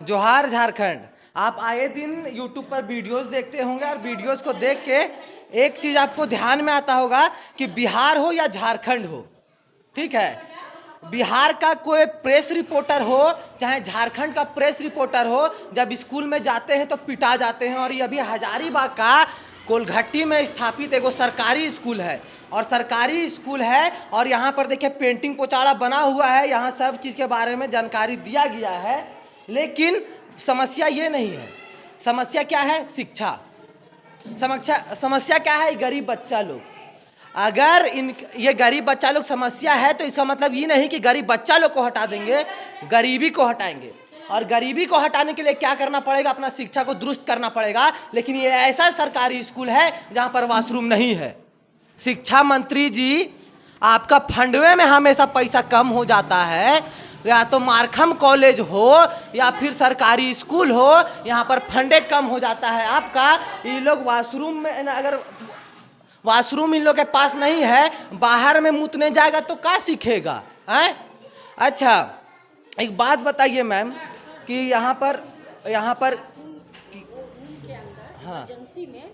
जोहार झारखंड। आप आए दिन यूट्यूब पर वीडियोस देखते होंगे और वीडियोस को देख के एक चीज़ आपको ध्यान में आता होगा कि बिहार हो या झारखंड हो, ठीक है, बिहार का कोई प्रेस रिपोर्टर हो चाहे झारखंड का प्रेस रिपोर्टर हो, जब स्कूल में जाते हैं तो पिटा जाते हैं। और ये अभी हजारीबाग का कोलघट्टी में स्थापित एगो सरकारी स्कूल है और सरकारी स्कूल है और यहाँ पर देखिए पेंटिंग पोचाड़ा बना हुआ है, यहाँ सब चीज़ के बारे में जानकारी दिया गया है। लेकिन समस्या ये नहीं है, समस्या क्या है? शिक्षा। समस्या क्या है? गरीब बच्चा लोग। अगर ये गरीब बच्चा लोग समस्या है तो इसका मतलब ये नहीं कि गरीब बच्चा लोग को हटा देंगे, गरीबी को हटाएंगे। और गरीबी को हटाने के लिए क्या करना पड़ेगा? अपना शिक्षा को दुरुस्त करना पड़ेगा। लेकिन ये ऐसा सरकारी स्कूल है जहाँ पर वॉशरूम नहीं है। शिक्षा मंत्री जी, आपका फंडवे में हमेशा पैसा कम हो जाता है, या तो मारखम कॉलेज हो या फिर सरकारी स्कूल हो, यहाँ पर फंडे कम हो जाता है आपका। ये लोग वॉशरूम में, अगर वॉशरूम इन लोग के पास नहीं है, बाहर में मुतने जाएगा तो क्या सीखेगा है? अच्छा, एक बात बताइए मैम कि यहाँ पर हाँ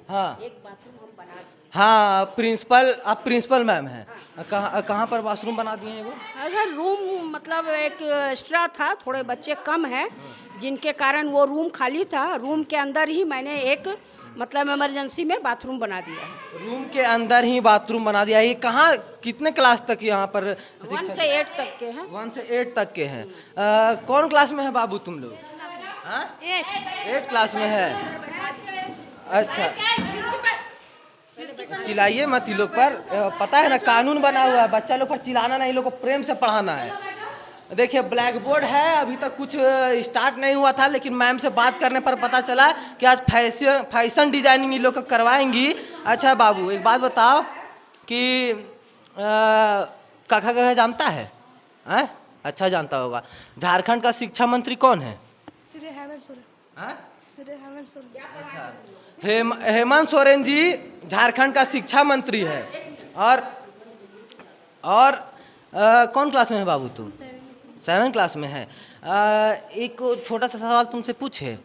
हाँ एक बाथरूम हम बना दिए। हाँ, प्रिंसिपल, आप प्रिंसिपल मैम हैं, कहाँ पर वॉशरूम बना दिए हैं वो? अच्छा, रूम मतलब एक एक्स्ट्रा था, थोड़े बच्चे कम हैं जिनके कारण वो रूम खाली था। रूम के अंदर ही मैंने एक मतलब इमरजेंसी में बाथरूम बना दिया है। रूम के अंदर ही बाथरूम बना दिया। ये कहाँ, कितने क्लास तक यहाँ पर 1 से 8 तक के हैं। 1 से 8 तक के हैं। कौन क्लास में है बाबू तुम लोग? 8 क्लास में है। अच्छा, चिल्लाइए मत ये लोग पर, पता है ना कानून बना हुआ है, बच्चा लोग पर चिल्लाना नहीं, लोग को प्रेम से पढ़ाना है। देखिए ब्लैक बोर्ड है, अभी तक कुछ स्टार्ट नहीं हुआ था, लेकिन मैम से बात करने पर पता चला कि आज फैशन डिजाइनिंग ये लोग करवाएंगी। अच्छा बाबू, एक बात बताओ कि काका जानता है? अच्छा जानता होगा। झारखंड का शिक्षा मंत्री कौन है? श्री हेमंत सोरेन। श्री हेमंत सोरेन। अच्छा, हेमंत सोरेन जी झारखंड का शिक्षा मंत्री है। और कौन क्लास में है बाबू तुम? 7 क्लास में है। एक छोटा सा सवाल तुमसे पूछे,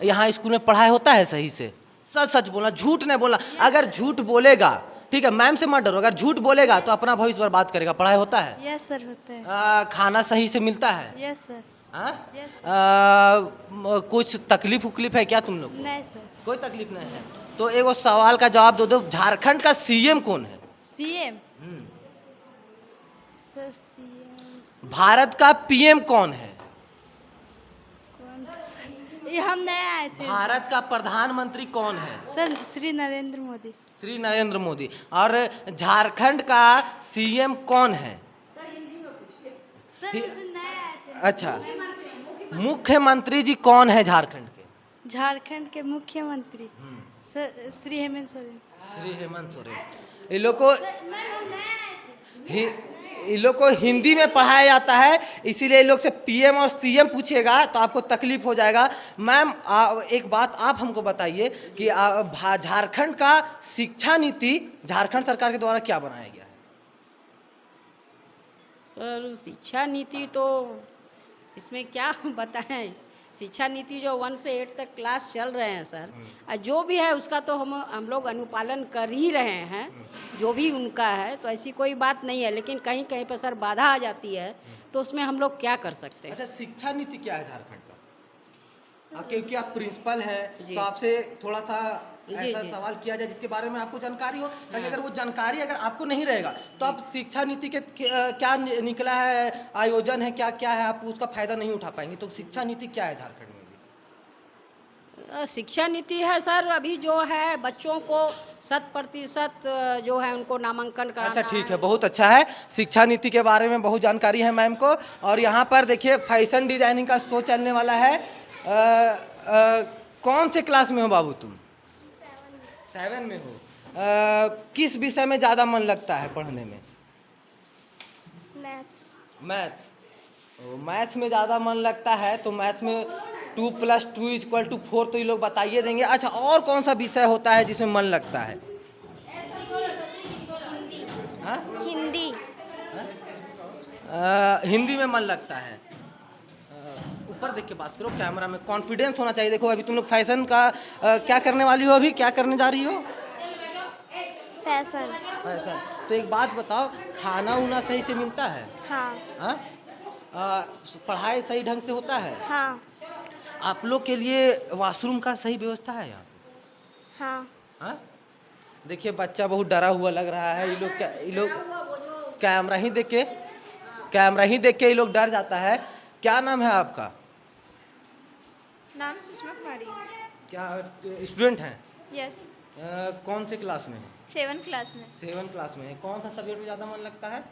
यहाँ स्कूल में पढ़ाई होता है सही से? सच सच बोलना, झूठ नहीं बोलना। अगर झूठ बोलेगा, ठीक है, मैम से मत डरो, अगर झूठ बोलेगा तो अपना भविष्य बर्बाद करेगा। पढ़ाई होता है? यस सर, होता है। खाना सही से मिलता है? Yes sir. कुछ तकलीफ उकलीफ है क्या तुम लोग? नहीं सर, कोई तकलीफ नहीं है। तो एक सवाल का जवाब दो, झारखंड का सीएम कौन है? सीएम सर, सीएम भारत का पीएम कौन है? कौन था सर? ये हम नए आए थे। भारत का प्रधानमंत्री कौन है? सर श्री नरेंद्र मोदी। श्री नरेंद्र मोदी। और झारखंड का सीएम कौन है? सर नए आए थे। अच्छा, मुख्यमंत्री जी कौन है झारखंड के? झारखंड के मुख्यमंत्री सर श्री हेमंत सोरेन। श्री हेमंत सोरेन। इन लोग को हिंदी में पढ़ाया जाता है, इसीलिए इन लोग से पीएम और सीएम पूछेगा तो आपको तकलीफ हो जाएगा। मैम एक बात आप हमको बताइए कि झारखंड का शिक्षा नीति झारखंड सरकार के द्वारा क्या बनाया गया है? सर शिक्षा नीति तो इसमें क्या बताएं, शिक्षा नीति जो 1 से 8 तक क्लास चल रहे हैं सर, जो भी है उसका तो हम लोग अनुपालन कर ही रहे हैं, जो भी उनका है, तो ऐसी कोई बात नहीं है। लेकिन कहीं कहीं पर सर बाधा आ जाती है तो उसमें हम लोग क्या कर सकते हैं। अच्छा, शिक्षा नीति क्या है झारखंड का? क्योंकि आप प्रिंसिपल है तो आपसे थोड़ा सा ऐसा सवाल किया जाए जिसके बारे में आपको जानकारी हो, ताकि अगर वो जानकारी अगर आपको नहीं रहेगा तो आप शिक्षा नीति के क्या निकला है, आयोजन है, क्या क्या है, आप उसका फायदा नहीं उठा पाएंगे। तो शिक्षा नीति क्या है झारखंड में? शिक्षा नीति है सर, अभी जो है बच्चों को 100% जो है उनको नामांकन कराना। अच्छा ठीक है, बहुत अच्छा है। शिक्षा नीति के बारे में बहुत जानकारी है मैम को। और यहाँ पर देखिए फैशन डिजाइनिंग का शो चलने वाला है। कौन से क्लास में हो बाबू तुम? 7 में हो। किस विषय में ज़्यादा मन लगता है पढ़ने में? मैथ्स। मैथ्स में ज़्यादा मन लगता है तो मैथ्स में 2 + 2 = 4 तो ये लोग बताइए देंगे। अच्छा, और कौन सा विषय होता है जिसमें मन लगता है? हिंदी। हिंदी में मन लगता है। ऊपर देख के बात करो, कैमरा में कॉन्फिडेंस होना चाहिए। देखो अभी तुम लोग फैशन का क्या करने वाली हो, अभी क्या करने जा रही हो? फैशन। फैशन। तो एक बात बताओ, खाना उना सही से मिलता है? हाँ। हाँ? पढ़ाई सही ढंग से होता है? हाँ। आप लोग के लिए वॉशरूम का सही व्यवस्था है यहाँ? हाँ। हाँ? देखिए बच्चा बहुत डरा हुआ लग रहा है। ये लोग कैमरा ही देख के ये लोग डर जाता है। क्या नाम है आपका? नाम सुषमा कुमारी। क्या स्टूडेंट हैं? यस। कौन से क्लास में? 7 क्लास में। 7 क्लास में है। कौन सा सब्जेक्ट में ज़्यादा मन लगता है?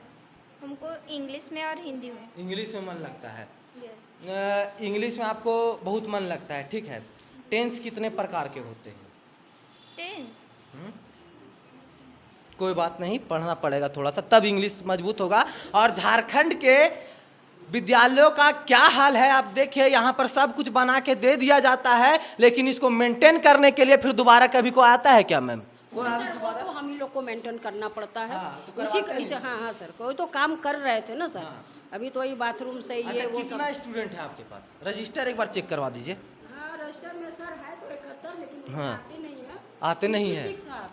हमको इंग्लिश में और हिंदी में। इंग्लिश में मन लगता है। यस। इंग्लिश में आपको बहुत मन लगता है, ठीक है। टेंस कितने प्रकार के होते हैं? टेंस। कोई बात नहीं, पढ़ना पड़ेगा थोड़ा सा, तब इंग्लिश मजबूत होगा। और झारखंड के विद्यालयों का क्या हाल है आप देखिए, यहाँ पर सब कुछ बना के दे दिया जाता है, लेकिन इसको मेंटेन करने के लिए फिर दोबारा कभी को आता है क्या मैम? तो हम ही लोग को मेंटेन करना पड़ता है। हाँ, तो उसी करवाते से हैं। हाँ सर, कोई तो काम कर रहे थे ना सर। हाँ। अभी तो ये बाथरूम से ये अच्छा, वो कितना सब। स्टूडेंट है आपके पास? रजिस्टर एक बार चेक करवा दीजिए। हाँ रजिस्टर में सर है तो 71, लेकिन हाँ। आते नहीं है। आते नहीं है।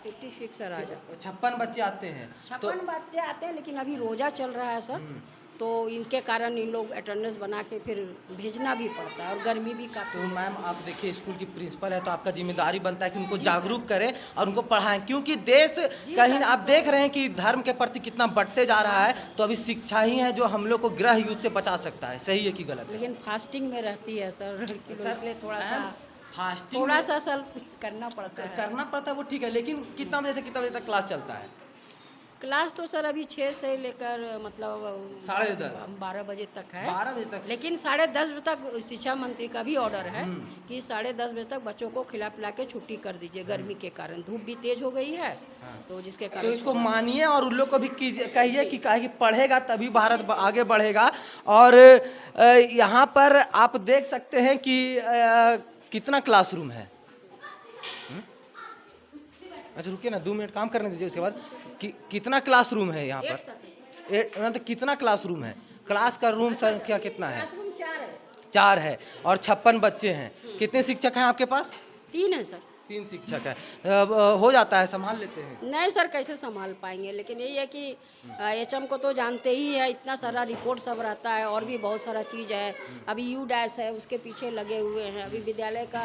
56 सर आ जाए। 56 बच्चे आते हैं। 56 बच्चे आते हैं, लेकिन अभी रोजा चल रहा है सर, तो इनके कारण इन लोग अटेंडेंस बना के फिर भेजना भी पड़ता है, और गर्मी भी काफी। तो मैम आप देखिए, स्कूल की प्रिंसिपल है तो आपका जिम्मेदारी बनता है कि उनको जागरूक करें और उनको पढ़ाएं, क्योंकि देश कहीं आप देख रहे हैं कि धर्म के प्रति कितना बढ़ते जा रहा है। तो अभी शिक्षा ही है जो हम लोग को गृह युद्ध से बचा सकता है। सही है कि गलत है? लेकिन फास्टिंग में रहती है सर, इसलिए थोड़ा फास्टिंग सा सर करना पड़ता है। करना पड़ता है, वो ठीक है, लेकिन कितना बजे से कितना बजे तक क्लास चलता है? क्लास तो सर अभी 6 से लेकर मतलब 10:30 12 बजे तक है। 12 बजे तक। लेकिन 10:30 बजे तक शिक्षा मंत्री का भी ऑर्डर है कि 10:30 बजे तक बच्चों को खिला पिला के छुट्टी कर दीजिए, गर्मी के कारण धूप भी तेज हो गई है। तो जिसके कारण तो इसको मानिए और उन लोग को भी कहिए कि काहे कि पढ़ेगा तभी भारत आगे बढ़ेगा। और यहाँ पर आप देख सकते हैं कि कितना क्लासरूम है। अच्छा रुकिए ना, 2 मिनट काम करने दीजिए, उसके बाद कितना क्लासरूम है यहाँ पर? मतलब कितना क्लासरूम है? क्लास का रूम संख्या कितना है? 4 है और 56 बच्चे हैं। कितने शिक्षक हैं आपके पास? 3 है सर। 3 शिक्षक है। हो जाता है, संभाल लेते हैं? नहीं सर, कैसे संभाल पाएंगे, लेकिन यही है कि एचएम को तो जानते ही है, इतना सारा रिपोर्ट सब रहता है, और भी बहुत सारा चीज़ है। अभी यूडैश है, उसके पीछे लगे हुए हैं। अभी विद्यालय का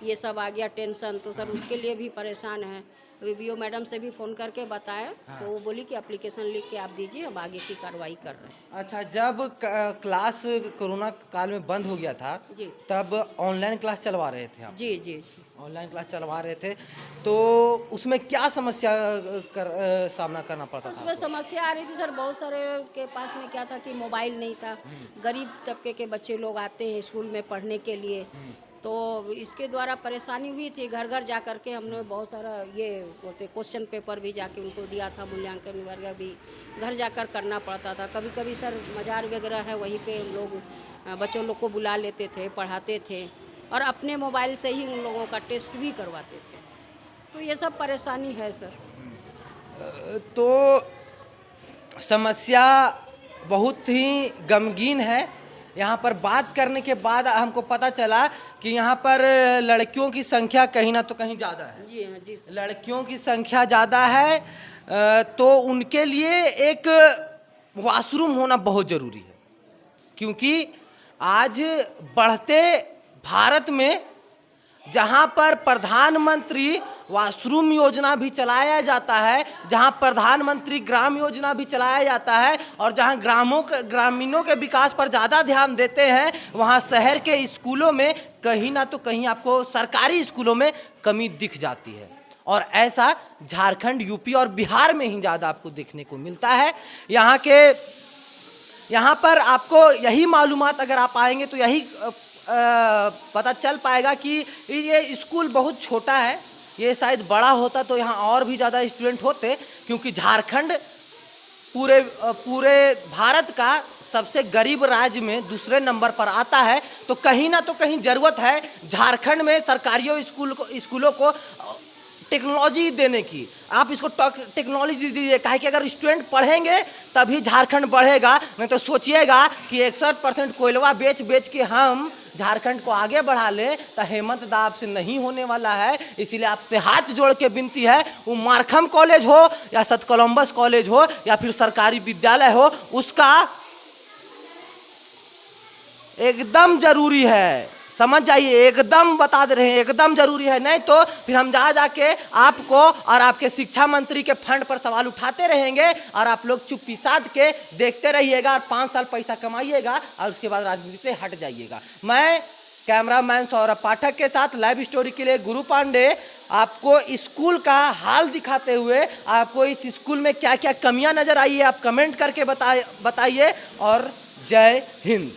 ये सब आ गया टेंशन, तो सर उसके लिए भी परेशान है। अभी बीओ मैडम से भी फ़ोन करके बताया। तो वो बोली कि एप्लीकेशन लिख के आप दीजिए, अब आगे की कार्रवाई कर रहे हैं। अच्छा, जब क्लास कोरोना काल में बंद हो गया था जी, तब ऑनलाइन क्लास चलवा रहे थे आप? जी जी। ऑनलाइन क्लास चलवा रहे थे, तो उसमें क्या समस्या सामना करना पड़ता था? उसमें समस्या आ रही थी सर, बहुत सारे के पास में क्या था कि मोबाइल नहीं था। गरीब तबके के बच्चे लोग आते हैं स्कूल में पढ़ने के लिए, तो इसके द्वारा परेशानी हुई थी। घर घर जा कर के हमने बहुत सारा ये बोलते क्वेश्चन पेपर भी जाके उनको दिया था, मूल्यांकन वगैरह भी घर जाकर करना पड़ता था। कभी कभी सर मज़ार वगैरह है, वहीं पे हम लोग बच्चों लोग को बुला लेते थे, पढ़ाते थे, और अपने मोबाइल से ही उन लोगों का टेस्ट भी करवाते थे। तो ये सब परेशानी है सर। तो समस्या बहुत ही गमगीन है। यहाँ पर बात करने के बाद हमको पता चला कि यहाँ पर लड़कियों की संख्या कहीं ना तो कहीं ज़्यादा है। जी हाँ जी सर। लड़कियों की संख्या ज़्यादा है, तो उनके लिए एक वॉशरूम होना बहुत ज़रूरी है, क्योंकि आज बढ़ते भारत में जहाँ पर प्रधानमंत्री वॉशरूम योजना भी चलाया जाता है, जहाँ प्रधानमंत्री ग्राम योजना भी चलाया जाता है, और जहाँ ग्रामीणों के विकास पर ज़्यादा ध्यान देते हैं, वहाँ शहर के स्कूलों में कहीं ना तो कहीं आपको सरकारी स्कूलों में कमी दिख जाती है। और ऐसा झारखंड, यूपी और बिहार में ही ज़्यादा आपको देखने को मिलता है। यहाँ पर आपको यही मालूमात अगर आप आएंगे तो यही पता चल पाएगा कि ये स्कूल बहुत छोटा है। ये शायद बड़ा होता तो यहाँ और भी ज़्यादा स्टूडेंट होते, क्योंकि झारखंड पूरे भारत का सबसे गरीब राज्य में दूसरे नंबर पर आता है। तो कहीं ना तो कहीं ज़रूरत है झारखंड में सरकारी स्कूलों को टेक्नोलॉजी देने की। आप इसको टेक्नोलॉजी दीजिए, काहे कि अगर स्टूडेंट पढ़ेंगे तभी झारखंड बढ़ेगा। नहीं तो सोचिएगा कि 61% कोयलवा बेच के हम झारखंड को आगे बढ़ा ले, तो हेमंत दा आपसे नहीं होने वाला है। इसीलिए आपसे हाथ जोड़ के विनती है, वो मारखम कॉलेज हो या सत कोलंबस कॉलेज हो या फिर सरकारी विद्यालय हो, उसका एकदम जरूरी है, समझ जाइए, एकदम बता दे रहे हैं, एकदम जरूरी है। नहीं तो फिर हम जाके आपको और आपके शिक्षा मंत्री के फंड पर सवाल उठाते रहेंगे और आप लोग चुप्पी साध के देखते रहिएगा और 5 साल पैसा कमाइएगा और उसके बाद राजनीति से हट जाइएगा। मैं कैमरामैन सौरभ पाठक के साथ लाइव स्टोरी के लिए गुरु पांडे आपको स्कूल का हाल दिखाते हुए, आपको इस स्कूल में क्या क्या कमियां नजर आई है आप कमेंट करके बताइए। और जय हिंद।